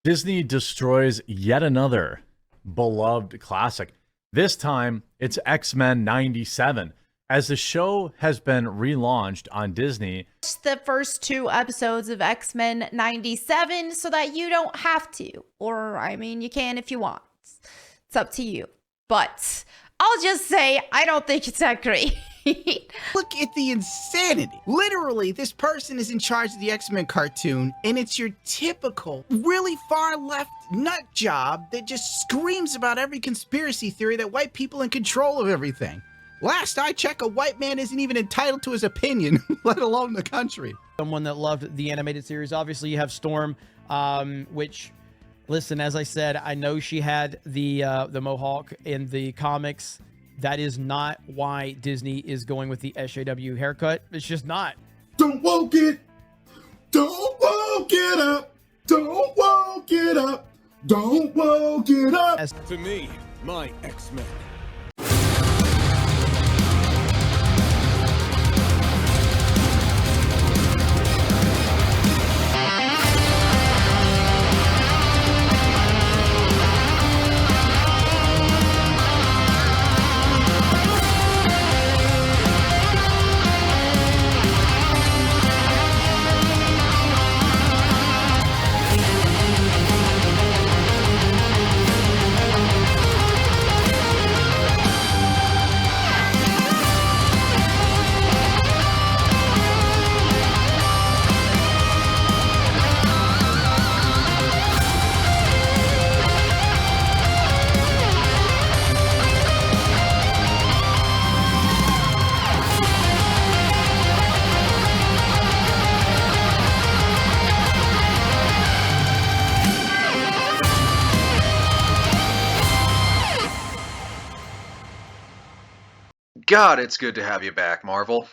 Disney destroys yet another beloved classic. This time, it's X-Men 97. As the show has been relaunched on Disney, the first 2 episodes of X-Men 97 so that you don't have to. Or, I mean, you can if you want. It's up to you. But I'll just say, I don't think it's that great. Look at the insanity. Literally, this person is in charge of the X-Men cartoon, and it's your typical, really far left nut job that just screams about every conspiracy theory that white people are in control of everything. Last I check, a white man isn't even entitled to his opinion, let alone the country. Someone that loved the animated series. Obviously, you have Storm, which, listen, as I said, I know she had the mohawk in the comics. That is not why Disney is going with the SJW haircut. It's just not. Don't woke it. Don't woke it up. Don't woke it up. Don't woke it up. To me, my X-Men. God, it's good to have you back, Marvel.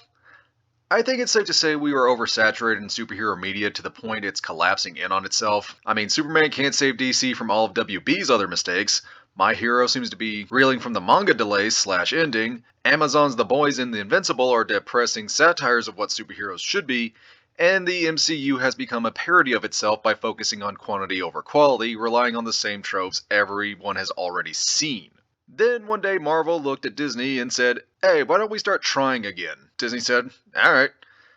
I think it's safe to say we were oversaturated in superhero media to the point it's collapsing in on itself. I mean, Superman can't save DC from all of WB's other mistakes. My Hero seems to be reeling from the manga delays / ending. Amazon's The Boys and The Invincible are depressing satires of what superheroes should be. And the MCU has become a parody of itself by focusing on quantity over quality, relying on the same tropes everyone has already seen. Then one day Marvel looked at Disney and said, "Hey, why don't we start trying again?" Disney said, "Alright,"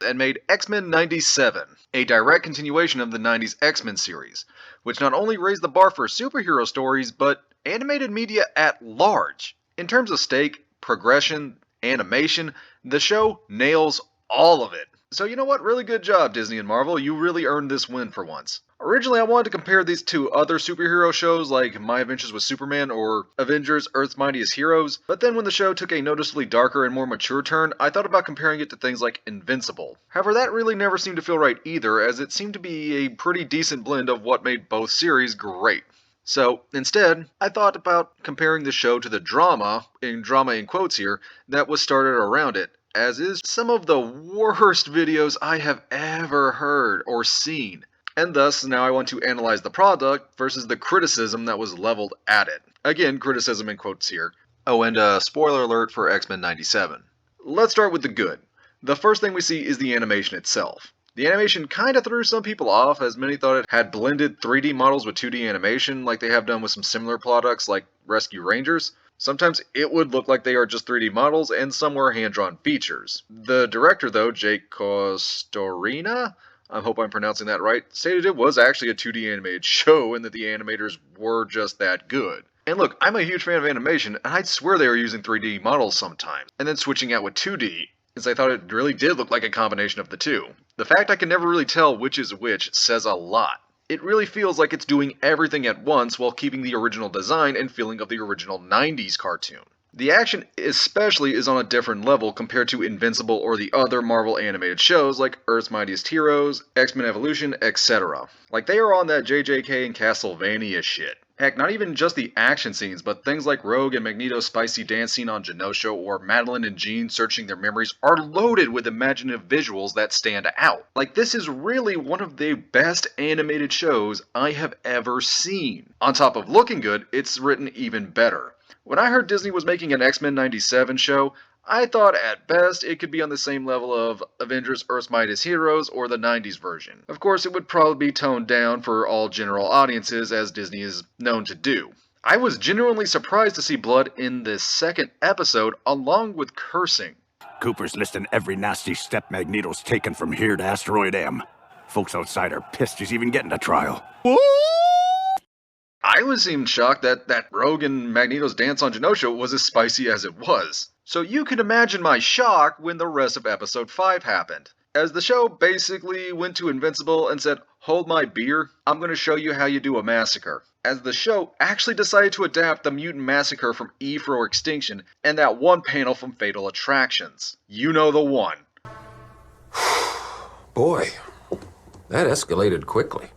and made X-Men 97, a direct continuation of the 90s X-Men series, which not only raised the bar for superhero stories, but animated media at large. In terms of stake, progression, animation, the show nails all of it. So you know what? Really good job, Disney and Marvel. You really earned this win for once. Originally, I wanted to compare these to other superhero shows like My Adventures with Superman or Avengers Earth's Mightiest Heroes, but then when the show took a noticeably darker and more mature turn, I thought about comparing it to things like Invincible. However, that really never seemed to feel right either, as it seemed to be a pretty decent blend of what made both series great. So, instead, I thought about comparing the show to the drama in quotes here, that was started around it, as is some of the worst videos I have ever heard or seen. And thus, now I want to analyze the product versus the criticism that was leveled at it. Again, criticism in quotes here. Oh, and spoiler alert for X-Men 97. Let's start with the good. The first thing we see is the animation itself. The animation kinda threw some people off, as many thought it had blended 3D models with 2D animation like they have done with some similar products like Rescue Rangers. Sometimes it would look like they are just 3D models, and some were hand-drawn features. The director, though, Jake Costorina, I hope I'm pronouncing that right, stated it was actually a 2D animated show and that the animators were just that good. And look, I'm a huge fan of animation, and I'd swear they were using 3D models sometimes, and then switching out with 2D, as I thought it really did look like a combination of the two. The fact I can never really tell which is which says a lot. It really feels like it's doing everything at once while keeping the original design and feeling of the original 90s cartoon. The action especially is on a different level compared to Invincible or the other Marvel animated shows like Earth's Mightiest Heroes, X-Men Evolution, etc. Like they are on that JJK and Castlevania shit. Heck, not even just the action scenes, but things like Rogue and Magneto's spicy dance scene on Genosha or Madeline and Jean searching their memories are loaded with imaginative visuals that stand out. Like this is really one of the best animated shows I have ever seen. On top of looking good, it's written even better. When I heard Disney was making an X-Men 97 show, I thought at best it could be on the same level of Avengers Earth's Mightiest Heroes or the 90s version. Of course, it would probably be toned down for all general audiences, as Disney is known to do. I was genuinely surprised to see blood in this second episode, along with cursing. Cooper's listing every nasty step Magneto's taken from here to Asteroid M. Folks outside are pissed he's even getting a trial. I was even shocked that Rogue and Magneto's dance on Genosha was as spicy as it was. So you can imagine my shock when the rest of episode 5 happened. As the show basically went to Invincible and said, "Hold my beer, I'm going to show you how you do a massacre." As the show actually decided to adapt the mutant massacre from E for Extinction and that one panel from Fatal Attractions. You know the one. Boy, that escalated quickly.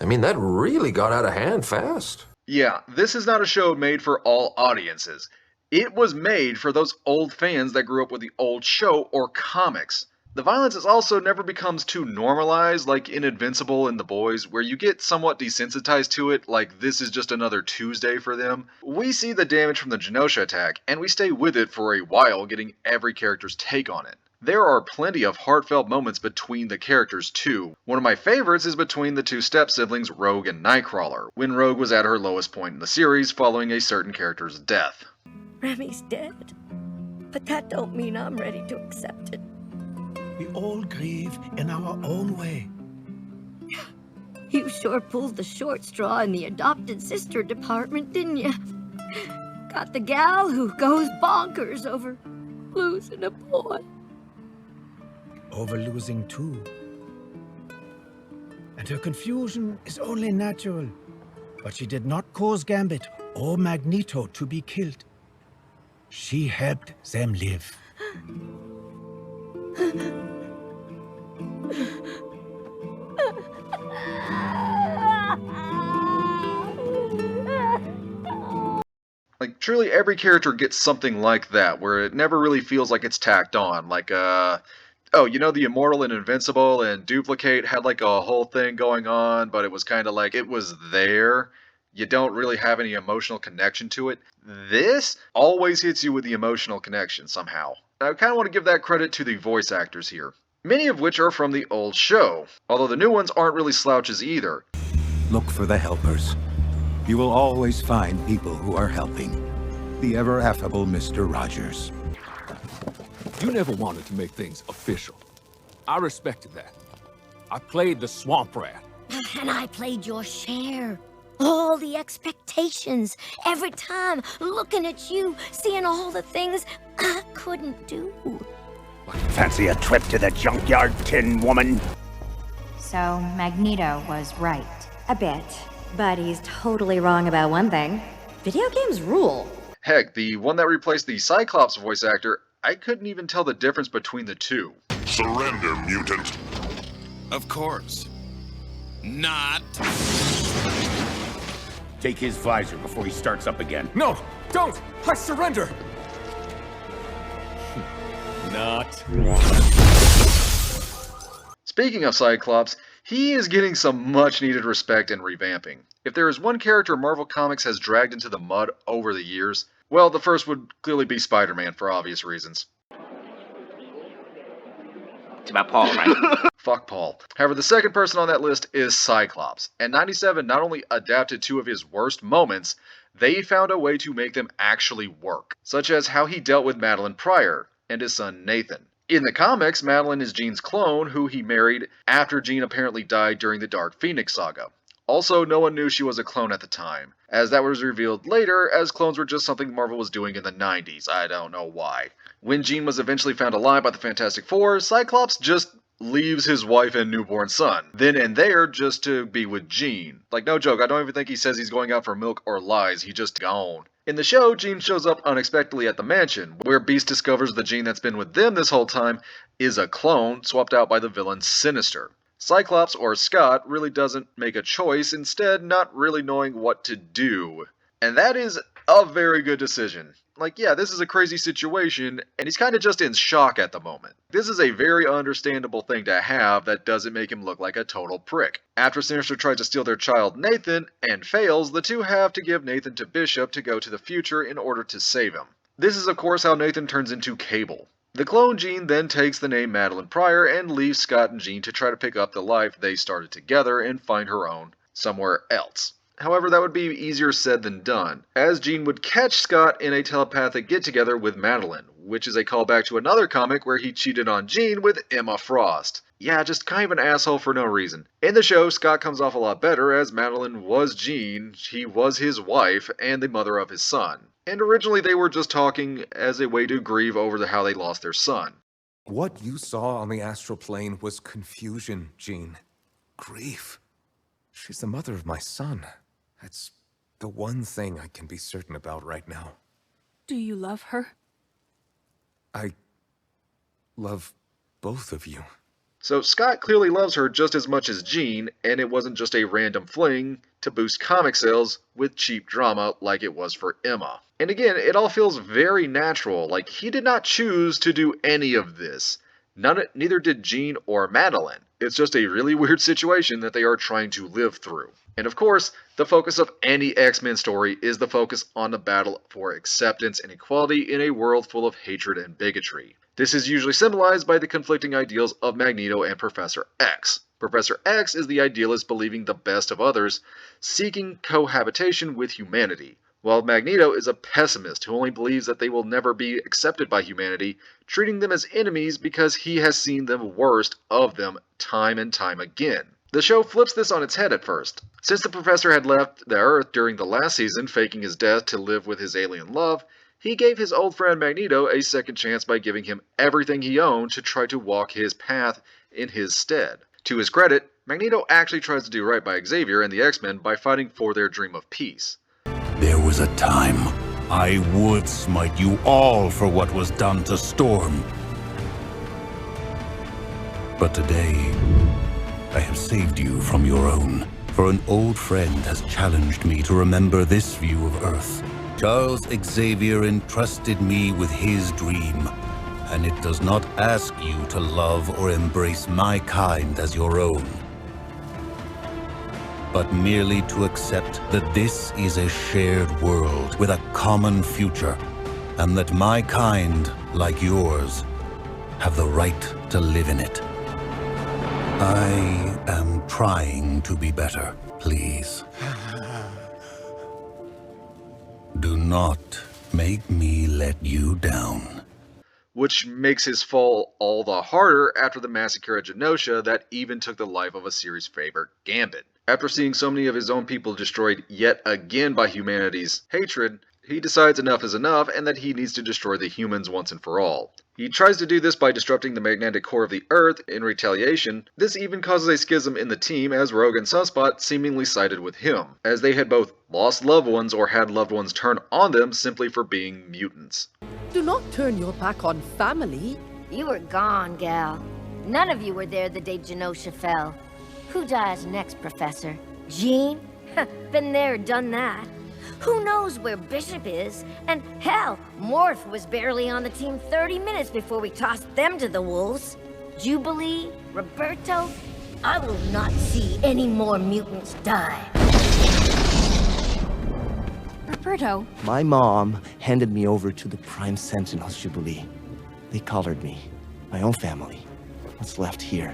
I mean, that really got out of hand fast. Yeah, this is not a show made for all audiences. It was made for those old fans that grew up with the old show or comics. The violence is also never becomes too normalized, like in Invincible and The Boys, where you get somewhat desensitized to it, like this is just another Tuesday for them. We see the damage from the Genosha attack, and we stay with it for a while, getting every character's take on it. There are plenty of heartfelt moments between the characters too. One of my favorites is between the two step-siblings Rogue and Nightcrawler, when Rogue was at her lowest point in the series following a certain character's death. Remy's dead, but that don't mean I'm ready to accept it. We all grieve in our own way. You sure pulled the short straw in the adopted sister department, didn't you? Got the gal who goes bonkers over losing a boy. Over losing two. And her confusion is only natural. But she did not cause Gambit or Magneto to be killed. She helped them live. Like, truly every character gets something like that, where it never really feels like it's tacked on. Like, oh, you know, the Immortal and Invincible and Duplicate had like a whole thing going on, but it was kind of like it was there. You don't really have any emotional connection to it. This always hits you with the emotional connection somehow. I kind of want to give that credit to the voice actors here, many of which are from the old show, although the new ones aren't really slouches either. Look for the helpers. You will always find people who are helping. The ever affable Mr. Rogers. You never wanted to make things official. I respected that. I played the swamp rat. And I played your share. All the expectations. Every time, looking at you, seeing all the things I couldn't do. Fancy a trip to the junkyard, Tin Woman? So, Magneto was right. A bit. But he's totally wrong about one thing. Video games rule. Heck, the one that replaced the Cyclops voice actor, I couldn't even tell the difference between the two. Surrender, mutant. Of course. Not. Take his visor before he starts up again. No, don't! I surrender! Not. Speaking of Cyclops, he is getting some much needed respect and revamping. If there is one character Marvel Comics has dragged into the mud over the years, well, the first would clearly be Spider-Man for obvious reasons. It's about Paul, right? Fuck Paul. However, the second person on that list is Cyclops, and 97 not only adapted two of his worst moments, they found a way to make them actually work, such as how he dealt with Madeline Pryor and his son Nathan. In the comics, Madeline is Jean's clone, who he married after Jean apparently died during the Dark Phoenix saga. Also, no one knew she was a clone at the time, as that was revealed later, as clones were just something Marvel was doing in the 90s. I don't know why. When Jean was eventually found alive by the Fantastic Four, Cyclops just leaves his wife and newborn son, then and there just to be with Jean. Like, no joke, I don't even think he says he's going out for milk or lies, he just gone. In the show, Jean shows up unexpectedly at the mansion, where Beast discovers the Jean that's been with them this whole time is a clone swapped out by the villain Sinister. Cyclops, or Scott, really doesn't make a choice, instead not really knowing what to do. And that is a very good decision. Like, yeah, this is a crazy situation, and he's kind of just in shock at the moment. This is a very understandable thing to have that doesn't make him look like a total prick. After Sinister tries to steal their child Nathan, and fails, the two have to give Nathan to Bishop to go to the future in order to save him. This is of course how Nathan turns into Cable. The clone Jean then takes the name Madeline Pryor and leaves Scott and Jean to try to pick up the life they started together and find her own somewhere else. However, that would be easier said than done, as Jean would catch Scott in a telepathic get-together with Madeline, which is a callback to another comic where he cheated on Jean with Emma Frost. Yeah, just kind of an asshole for no reason. In the show, Scott comes off a lot better, as Madeline was Jean, she was his wife, and the mother of his son. And originally they were just talking as a way to grieve over how they lost their son. What you saw on the astral plane was confusion, Jean. Grief. She's the mother of my son. That's the one thing I can be certain about right now. Do you love her? I love both of you. So Scott clearly loves her just as much as Jean, and it wasn't just a random fling to boost comic sales with cheap drama like it was for Emma. And again, it all feels very natural, like he did not choose to do any of this. Neither did Jean or Madeline. It's just a really weird situation that they are trying to live through. And of course, the focus of any X-Men story is the focus on the battle for acceptance and equality in a world full of hatred and bigotry. This is usually symbolized by the conflicting ideals of Magneto and Professor X. Professor X is the idealist believing the best of others, seeking cohabitation with humanity, while Magneto is a pessimist who only believes that they will never be accepted by humanity, treating them as enemies because he has seen the worst of them time and time again. The show flips this on its head at first. Since the professor had left the Earth during the last season, faking his death to live with his alien love, he gave his old friend Magneto a second chance by giving him everything he owned to try to walk his path in his stead. To his credit, Magneto actually tries to do right by Xavier and the X-Men by fighting for their dream of peace. There was a time I would smite you all for what was done to Storm. But today, I have saved you from your own. For an old friend has challenged me to remember this view of Earth. Charles Xavier entrusted me with his dream, and it does not ask you to love or embrace my kind as your own, but merely to accept that this is a shared world with a common future, and that my kind, like yours, have the right to live in it. I am trying to be better, please. Do not make me let you down. Which makes his fall all the harder after the massacre at Genosha that even took the life of a series favorite, Gambit. After seeing so many of his own people destroyed yet again by humanity's hatred, he decides enough is enough and that he needs to destroy the humans once and for all. He tries to do this by disrupting the magnetic core of the Earth in retaliation. This even causes a schism in the team as Rogue and Sunspot seemingly sided with him, as they had both lost loved ones or had loved ones turn on them simply for being mutants. Do not turn your back on family. You were gone, gal. None of you were there the day Genosha fell. Who dies next, Professor? Jean? Been there, done that. Who knows where Bishop is? And hell, Morph was barely on the team 30 minutes before we tossed them to the wolves. Jubilee? Roberto? I will not see any more mutants die. Roberto. My mom handed me over to the Prime Sentinels, Jubilee. They collared me. My own family. What's left here?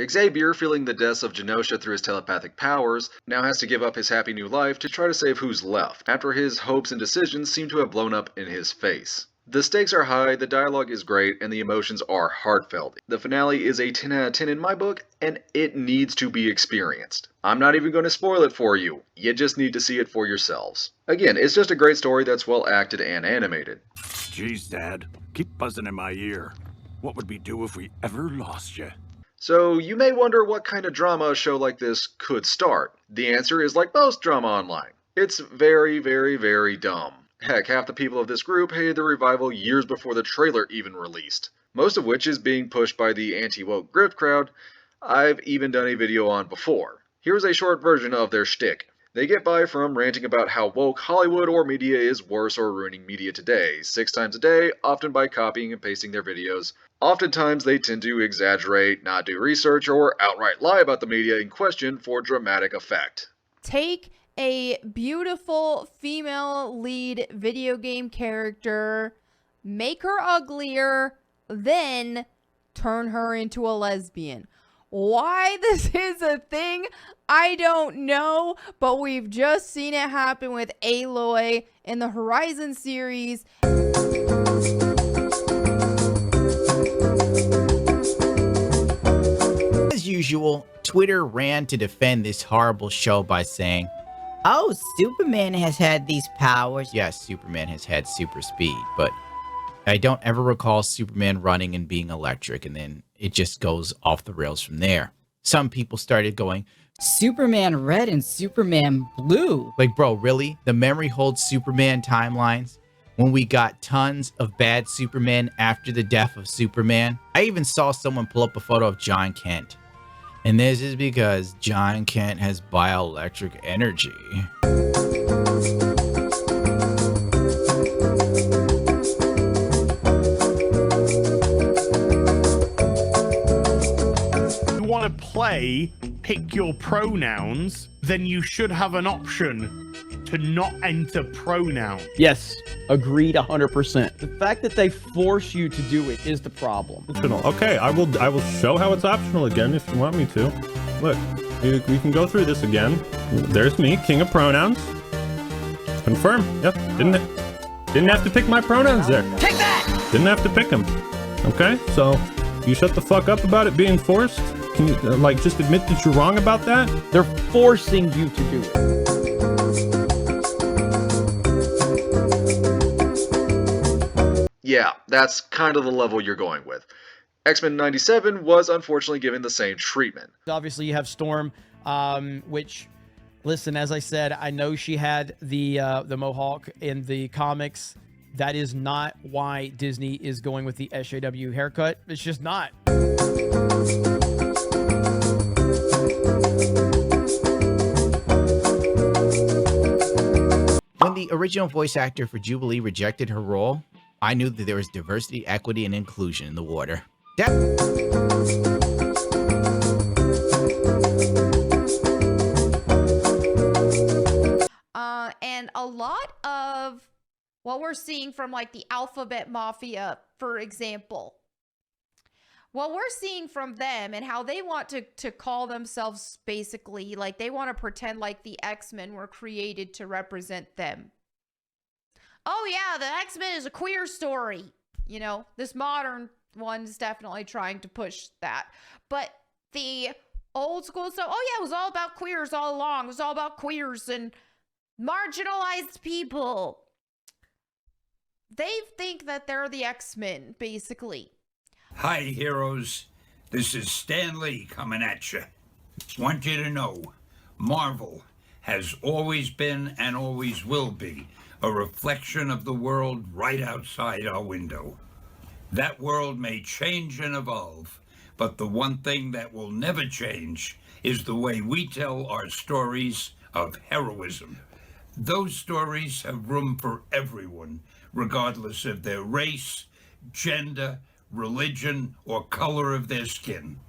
Xavier, feeling the deaths of Genosha through his telepathic powers, now has to give up his happy new life to try to save who's left, after his hopes and decisions seem to have blown up in his face. The stakes are high, the dialogue is great, and the emotions are heartfelt. The finale is a 10 out of 10 in my book, and it needs to be experienced. I'm not even going to spoil it for you. You just need to see it for yourselves. Again, it's just a great story that's well acted and animated. Jeez, Dad. Keep buzzing in my ear. What would we do if we ever lost you? So you may wonder what kind of drama a show like this could start. The answer is like most drama online. It's very, very, very dumb. Heck, half the people of this group hated the revival years before the trailer even released. Most of which is being pushed by the anti-woke grift crowd I've even done a video on before. Here's a short version of their shtick. They get by from ranting about how woke Hollywood or media is worse or ruining media today, 6 times a day, often by copying and pasting their videos. Oftentimes they tend to exaggerate, not do research, or outright lie about the media in question for dramatic effect. Take a beautiful female lead video game character, make her uglier, then turn her into a lesbian. Why this is a thing, I don't know, but we've just seen it happen with Aloy in the Horizon series. As usual, Twitter ran to defend this horrible show by saying, "Oh, Superman has had these powers." Yes, Superman has had super speed, but I don't ever recall Superman running and being electric, and then it just goes off the rails from there. Some people started going, "Superman Red and Superman Blue." Like, bro, really? The memory holds Superman timelines when we got tons of bad Superman after the death of Superman? I even saw someone pull up a photo of John Kent. And this is because John Kent has bioelectric energy. Want to play pick your pronouns, then you should have an option to not enter pronoun. Yes, agreed 100%. The fact that they force you to do it is the problem. Okay, I will show how it's optional again if you want me to. Look, we can go through this again. There's me, king of pronouns. Confirm. Yep. Didn't have to pick my pronouns there. Take that! Didn't have to pick them. Okay, so you shut the fuck up about it being forced. Can you like just admit that you're wrong about that? They're forcing you to do it. Yeah, that's kind of the level you're going with. X-Men 97 was unfortunately given the same treatment. Obviously, you have Storm, which, listen, as I said, I know she had the mohawk in the comics. That is not why Disney is going with the SJW haircut. It's just not. When the original voice actor for Jubilee rejected her role, I knew that there was diversity, equity, and inclusion in the water. And a lot of what we're seeing from like the Alphabet Mafia, for example, what we're seeing from them and how they want to call themselves basically, like they want to pretend like the X-Men were created to represent them. Oh yeah, the X-Men is a queer story. You know, this modern one's definitely trying to push that. But the old school stuff, oh yeah, it was all about queers all along. It was all about queers and marginalized people. They think that they're the X-Men, basically. Hi, heroes. This is Stan Lee coming at you. Want you to know, Marvel has always been and always will be a reflection of the world right outside our window. That world may change and evolve, but the one thing that will never change is the way we tell our stories of heroism. Those stories have room for everyone, regardless of their race, gender, religion, or color of their skin.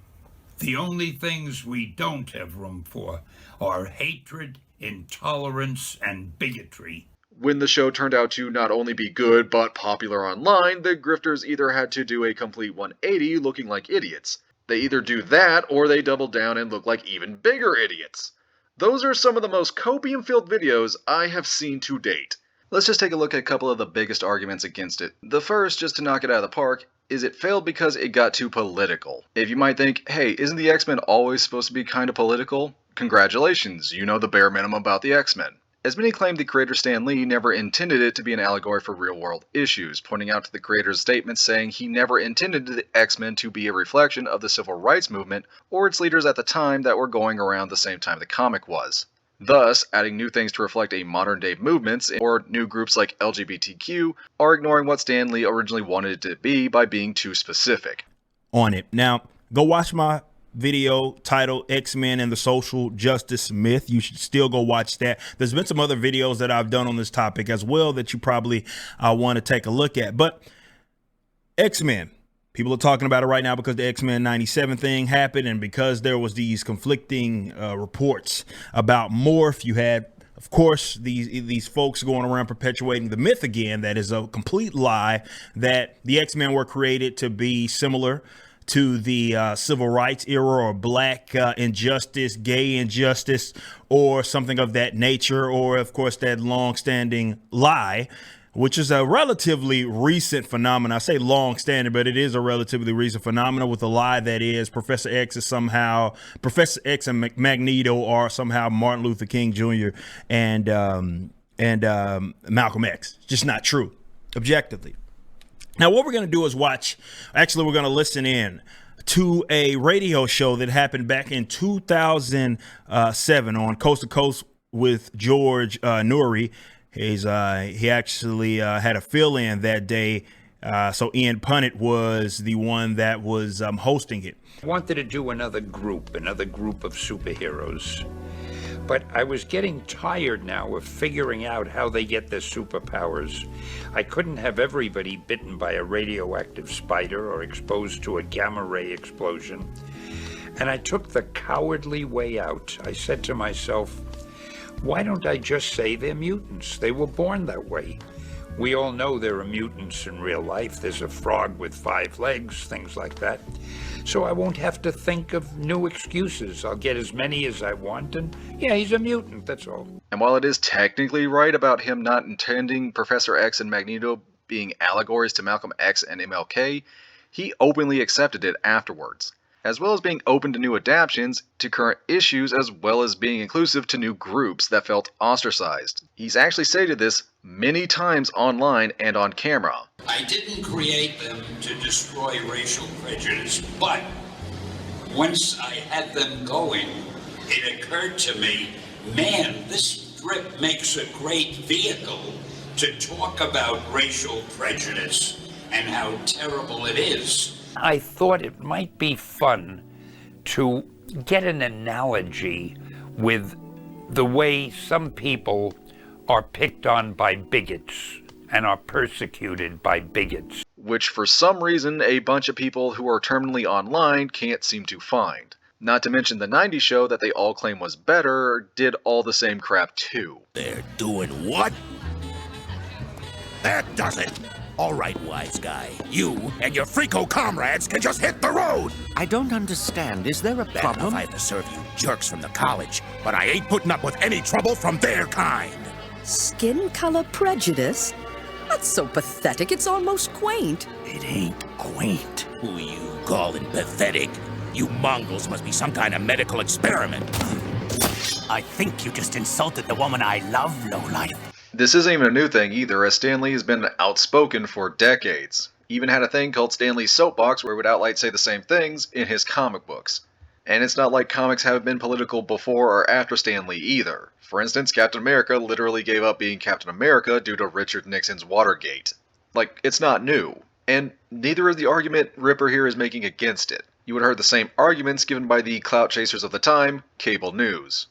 The only things we don't have room for are hatred, intolerance, and bigotry. When the show turned out to not only be good but popular online, the grifters either had to do a complete 180 looking like idiots. They either do that or they double down and look like even bigger idiots. Those are some of the most copium-filled videos I have seen to date. Let's just take a look at a couple of the biggest arguments against it. The first, just to knock it out of the park, is it failed because it got too political. If you might think, hey, isn't the X-Men always supposed to be kind of political? Congratulations, you know the bare minimum about the X-Men. As many claim, the creator Stan Lee never intended it to be an allegory for real-world issues, pointing out to the creator's statement saying he never intended the X-Men to be a reflection of the civil rights movement or its leaders at the time that were going around the same time the comic was. Thus, adding new things to reflect a modern-day movements or new groups like LGBTQ are ignoring what Stan Lee originally wanted it to be by being too specific. On it. Now, go watch my video titled X-Men and the Social Justice Myth. You should still go watch that. There's been some other videos that I've done on this topic as well that you probably want to take a look at. But X-Men, people are talking about it right now because the X-Men 97 thing happened and because there was these conflicting reports about Morph. You had Of course, these folks going around perpetuating the myth again that is a complete lie, that the X-Men were created to be similar to the civil rights era or black injustice, gay injustice, or something of that nature, or of course that long-standing lie, which is a relatively recent phenomenon. I say long-standing, but it is a relatively recent phenomenon, with a lie that is Professor X and Magneto are somehow Martin Luther King Jr. and Malcolm X. Just not true, objectively. Now, what we're going to do is we're going to listen in to a radio show that happened back in 2007 on Coast to Coast with George Nuri. He actually had a fill-in that day, so Ian Punnett was the one that was hosting it. I wanted to do another group of superheroes. But I was getting tired now of figuring out how they get their superpowers. I couldn't have everybody bitten by a radioactive spider or exposed to a gamma ray explosion. And I took the cowardly way out. I said to myself, why don't I just say they're mutants? They were born that way. We all know there are mutants in real life. There's a frog with 5 legs, things like that. So I won't have to think of new excuses. I'll get as many as I want, and yeah, he's a mutant, that's all. And while it is technically right about him not intending Professor X and Magneto being allegories to Malcolm X and MLK, he openly accepted it afterwards, as well as being open to new adaptations to current issues, as well as being inclusive to new groups that felt ostracized. He's actually stated this many times online and on camera. I didn't create them to destroy racial prejudice, but once I had them going, it occurred to me, man, this strip makes a great vehicle to talk about racial prejudice and how terrible it is. I thought it might be fun to get an analogy with the way some people are picked on by bigots and are persecuted by bigots. Which for some reason a bunch of people who are terminally online can't seem to find. Not to mention the 90s show that they all claim was better did all the same crap too. They're doing what? That does it. All right, wise guy. You and your freako comrades can just hit the road. I don't understand. Is there a problem? If I have to serve you jerks from the college, but I ain't putting up with any trouble from their kind. Skin color prejudice? That's so pathetic, it's almost quaint. It ain't quaint. Who you calling pathetic? You Mongols must be some kind of medical experiment. I think you just insulted the woman I love, lowlife. This isn't even a new thing either, as Stan Lee has been outspoken for decades. Even had a thing called Stan Lee's Soapbox where he would outright say the same things in his comic books. And it's not like comics haven't been political before or after Stan Lee either. For instance, Captain America literally gave up being Captain America due to Richard Nixon's Watergate. Like, it's not new. And neither is the argument Ripper here is making against it. You would have heard the same arguments given by the clout chasers of the time, cable news.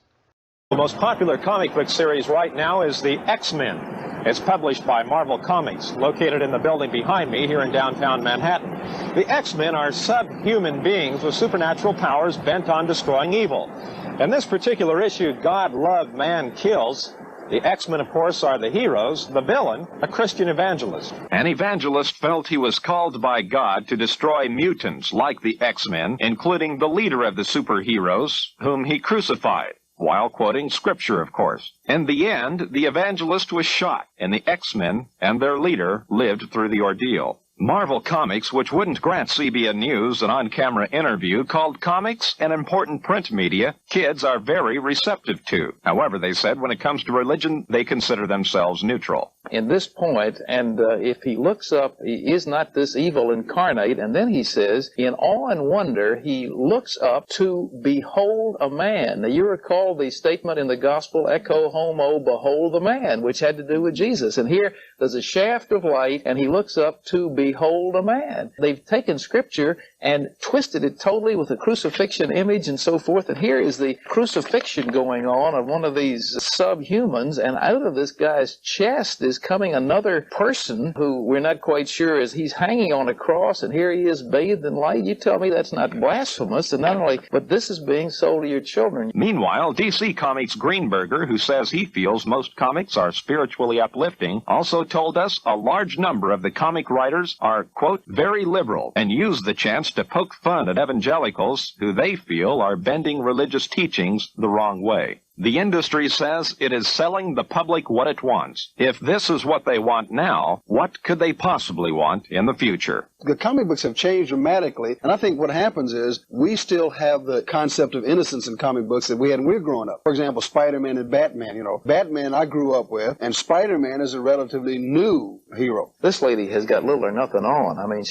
The most popular comic book series right now is the X-Men. It's published by Marvel Comics, located in the building behind me here in downtown Manhattan. The X-Men are subhuman beings with supernatural powers bent on destroying evil. In this particular issue, God, Love, Man Kills. The X-Men, of course, are the heroes, the villain, a Christian evangelist. An evangelist felt he was called by God to destroy mutants like the X-Men, including the leader of the superheroes, whom he crucified, while quoting scripture, of course. In the end, the evangelist was shot, and the X-Men and their leader lived through the ordeal. Marvel Comics, which wouldn't grant CBN News an on-camera interview, called comics an important print media kids are very receptive to. However, they said when it comes to religion, they consider themselves neutral. In this point, and if he looks up, is not this evil incarnate? And then he says, in awe and wonder, he looks up to behold a man. Now, you recall the statement in the gospel, echo homo, behold the man, which had to do with Jesus. And here, there's a shaft of light, and he looks up to behold behold a man. They've taken scripture and twisted it totally with a crucifixion image and so forth. And here is the crucifixion going on of one of these subhumans, and out of this guy's chest is coming another person who we're not quite sure is he's hanging on a cross, and here he is bathed in light. You tell me that's not blasphemous, and not only, but this is being sold to your children. Meanwhile, DC Comics Greenberger, who says he feels most comics are spiritually uplifting, also told us a large number of the comic writers are, quote, very liberal, and use the chance to poke fun at evangelicals who they feel are bending religious teachings the wrong way. The industry says it is selling the public what it wants. If this is what they want now, what could they possibly want in the future? The comic books have changed dramatically, and I think what happens is we still have the concept of innocence in comic books that we had when we were growing up. For example, Spider-Man and Batman. You know, Batman I grew up with, and Spider-Man is a relatively new hero. This lady has got little or nothing on. I mean,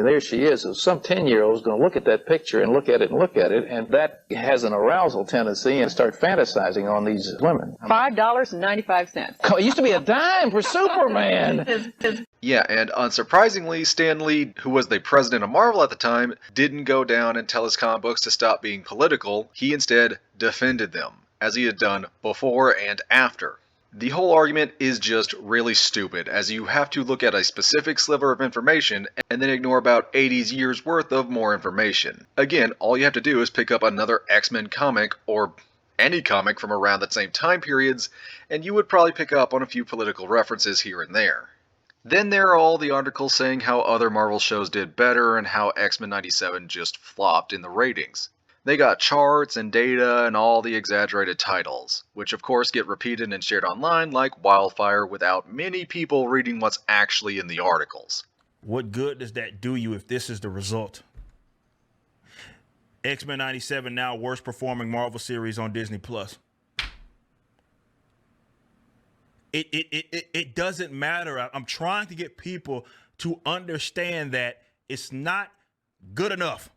there she is. So some 10-year-old's going to look at that picture and look at it, and that has an arousal tendency and start fantasizing on these women. $5.95. It used to be a dime for Superman. Yeah, and unsurprisingly, Stan Lee, who was the president of Marvel at the time, didn't go down and tell his comic books to stop being political. He instead defended them, as he had done before and after. The whole argument is just really stupid, as you have to look at a specific sliver of information and then ignore about 80 years worth of more information. Again, all you have to do is pick up another X-Men comic, or any comic from around the same time periods, and you would probably pick up on a few political references here and there. Then there are all the articles saying how other Marvel shows did better and how X-Men 97 just flopped in the ratings. They got charts and data and all the exaggerated titles, which of course get repeated and shared online like wildfire without many people reading what's actually in the articles. What good does that do you if this is the result? X-Men 97 now worst performing Marvel series on Disney Plus. It doesn't matter. I'm trying to get people to understand that it's not good enough.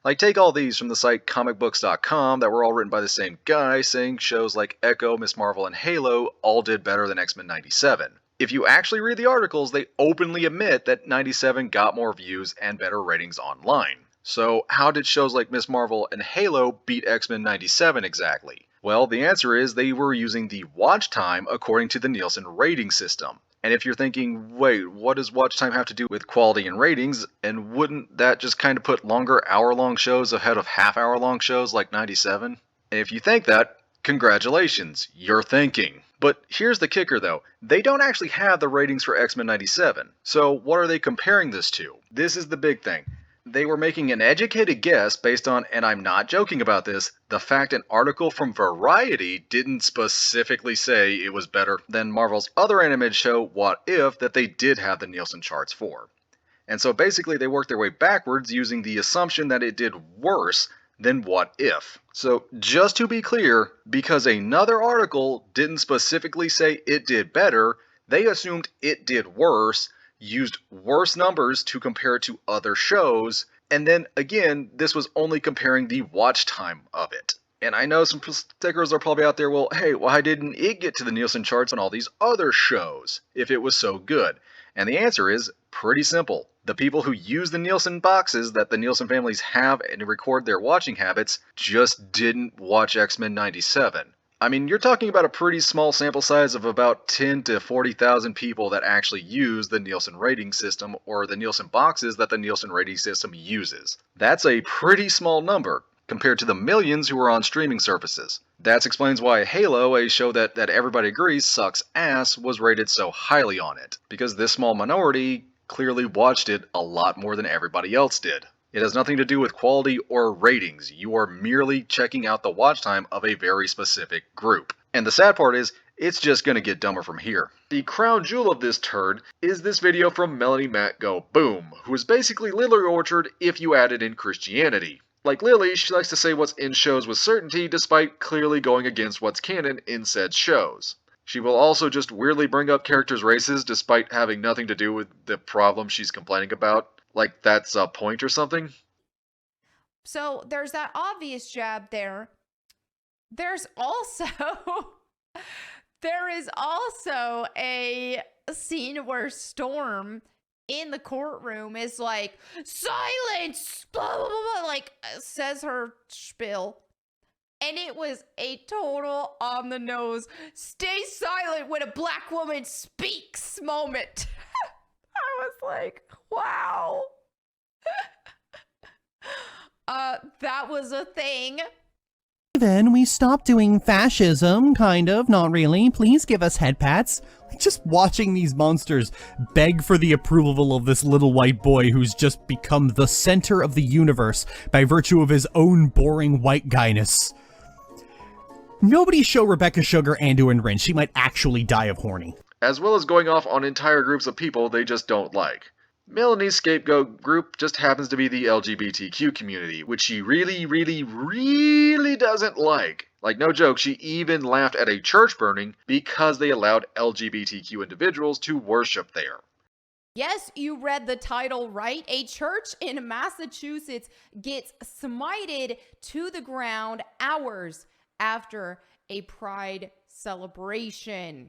Like, take all these from the site comicbooks.com that were all written by the same guy, saying shows like Echo, Ms. Marvel, and Halo all did better than X-Men 97. If you actually read the articles, they openly admit that 97 got more views and better ratings online. So how did shows like Ms. Marvel and Halo beat X-Men 97 exactly? Well, the answer is they were using the watch time according to the Nielsen rating system. And if you're thinking, wait, what does watch time have to do with quality and ratings? And wouldn't that just kind of put longer hour-long shows ahead of half-hour-long shows like 97? And if you think that, congratulations, you're thinking. But here's the kicker though, they don't actually have the ratings for X-Men 97. So what are they comparing this to? This is the big thing. They were making an educated guess based on, and I'm not joking about this, the fact an article from Variety didn't specifically say it was better than Marvel's other animated show, What If, that they did have the Nielsen charts for. And so basically they worked their way backwards using the assumption that it did worse than What If. So just to be clear, because another article didn't specifically say it did better, they assumed it did worse, used worse numbers to compare it to other shows, and then again, this was only comparing the watch time of it. And I know some stickers are probably out there, well, hey, why didn't it get to the Nielsen charts on all these other shows if it was so good? And the answer is pretty simple. The people who use the Nielsen boxes that the Nielsen families have and record their watching habits just didn't watch X-Men 97. I mean, you're talking about a pretty small sample size of about 10 to 40,000 people that actually use the Nielsen rating system or the Nielsen boxes that the Nielsen rating system uses. That's a pretty small number compared to the millions who are on streaming services. That explains why Halo, a show that everybody agrees sucks ass, was rated so highly on it, because this small minority clearly watched it a lot more than everybody else did. It has nothing to do with quality or ratings. You are merely checking out the watch time of a very specific group. And the sad part is, it's just gonna get dumber from here. The crown jewel of this turd is this video from Melanie Matt Go Boom, who is basically Lily Orchard if you added in Christianity. Like Lily, she likes to say what's in shows with certainty despite clearly going against what's canon in said shows. She will also just weirdly bring up characters' races despite having nothing to do with the problem she's complaining about. Like that's a point or something? So there's that obvious jab there. There's also a scene where Storm in the courtroom is like, silence, blah, blah, blah, blah, like says her spiel. And it was a total on the nose, stay silent when a black woman speaks moment. I was like, wow. That was a thing. Then we stopped doing fascism, kind of, not really. Please give us head pats. Just watching these monsters beg for the approval of this little white boy who's just become the center of the universe by virtue of his own boring white guyness. Nobody show Rebecca Sugar Andu and Rin. She might actually die of horny. As well as going off on entire groups of people they just don't like. Melanie's scapegoat group just happens to be the LGBTQ community, which she really, really, really doesn't like. Like, no joke, she even laughed at a church burning because they allowed LGBTQ individuals to worship there. Yes, you read the title right. A church in Massachusetts gets smited to the ground hours after a pride celebration.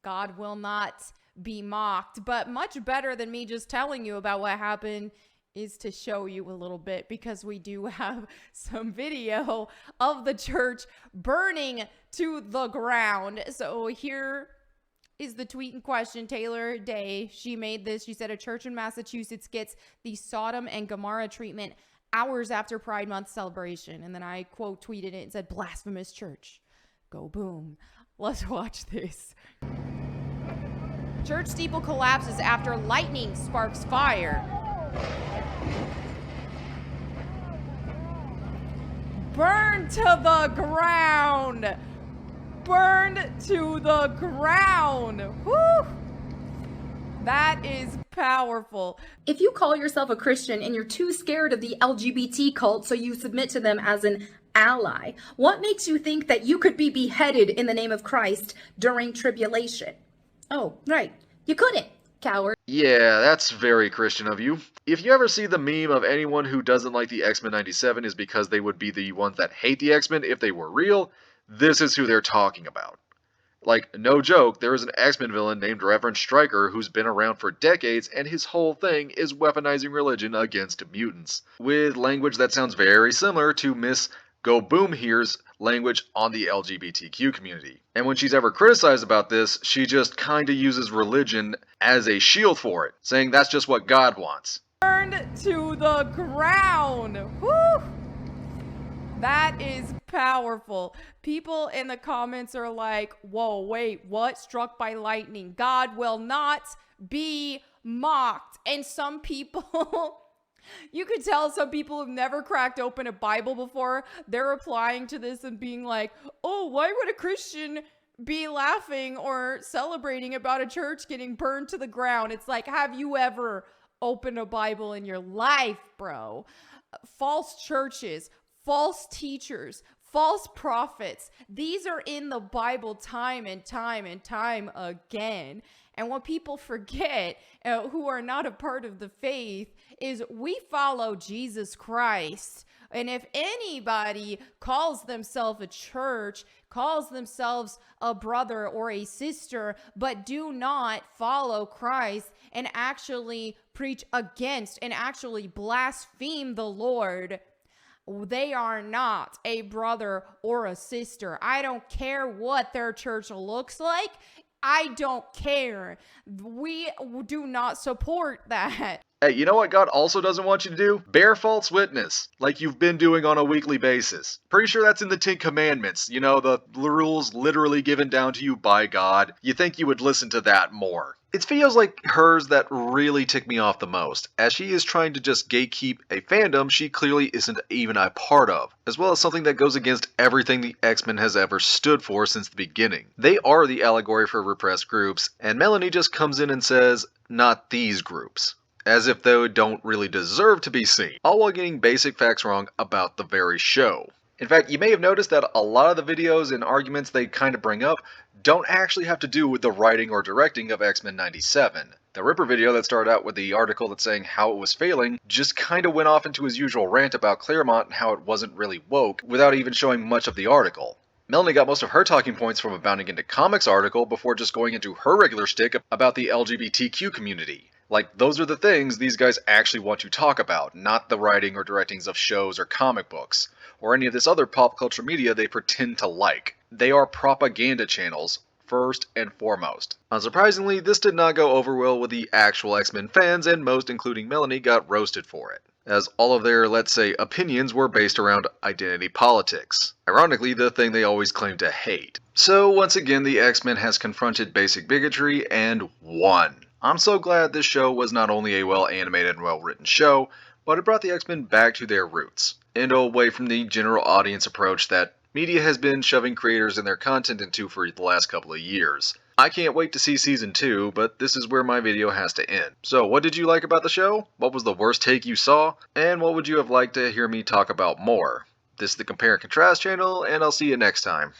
God will not be mocked, but much better than me just telling you about what happened is to show you a little bit, because we do have some video of the church burning to the ground. So here is the tweet in question. Taylor Day, she made this. She said a church in Massachusetts gets the Sodom and Gomorrah treatment hours after Pride Month celebration. And then I quote tweeted it and said, blasphemous church. Go boom. Let's watch this. Church steeple collapses after lightning sparks fire. Burned to the ground. Burned to the ground. Woo! That is powerful. If you call yourself a Christian and you're too scared of the LGBT cult, so you submit to them as an ally, what makes you think that you could be beheaded in the name of Christ during tribulation? Oh, right. You couldn't, coward. Yeah, that's very Christian of you. If you ever see the meme of anyone who doesn't like the X-Men 97 is because they would be the ones that hate the X-Men if they were real, this is who they're talking about. Like, no joke, there is an X-Men villain named Reverend Stryker who's been around for decades, and his whole thing is weaponizing religion against mutants, with language that sounds very similar to Miss Go Boom Here's language on the LGBTQ community. And when she's ever criticized about this, she just kinda uses religion as a shield for it, saying that's just what God wants. Burned to the ground. Woo! That is powerful. People in the comments are like, whoa, wait, what? Struck by lightning. God will not be mocked. And some people... You could tell some people have never cracked open a Bible before. They're replying to this and being like, oh, why would a Christian be laughing or celebrating about a church getting burned to the ground? It's like, have you ever opened a Bible in your life, bro? False churches, false teachers, false prophets. These are in the Bible time and time and time again. And what people forget, who are not a part of the faith, is we follow Jesus Christ. And if anybody calls themselves a church, calls themselves a brother or a sister, but do not follow Christ and actually preach against and actually blaspheme the Lord, they are not a brother or a sister. I don't care what their church looks like. I don't care. We do not support that. Hey, you know what God also doesn't want you to do? Bear false witness, like you've been doing on a weekly basis. Pretty sure that's in the 10 Commandments, you know, the rules literally given down to you by God. You think you would listen to that more. It's videos like hers that really tick me off the most, as she is trying to just gatekeep a fandom she clearly isn't even a part of, as well as something that goes against everything the X-Men has ever stood for since the beginning. They are the allegory for repressed groups, and Melanie just comes in and says, not these groups. As if they don't really deserve to be seen, all while getting basic facts wrong about the very show. In fact, you may have noticed that a lot of the videos and arguments they kind of bring up don't actually have to do with the writing or directing of X-Men 97. The Ripper video that started out with the article that's saying how it was failing just kind of went off into his usual rant about Claremont and how it wasn't really woke without even showing much of the article. Melanie got most of her talking points from a Bounding Into Comics article before just going into her regular shtick about the LGBTQ community. Like, those are the things these guys actually want to talk about, not the writing or directings of shows or comic books, or any of this other pop culture media they pretend to like. They are propaganda channels, first and foremost. Unsurprisingly, this did not go over well with the actual X-Men fans, and most, including Melanie, got roasted for it, as all of their, let's say, opinions were based around identity politics. Ironically, the thing they always claim to hate. So once again, the X-Men has confronted basic bigotry and won. I'm so glad this show was not only a well-animated and well-written show, but it brought the X-Men back to their roots, and away from the general audience approach that media has been shoving creators and their content into for the last couple of years. I can't wait to see Season 2, but this is where my video has to end. So what did you like about the show? What was the worst take you saw? And what would you have liked to hear me talk about more? This is the Compare and Contrast channel, and I'll see you next time.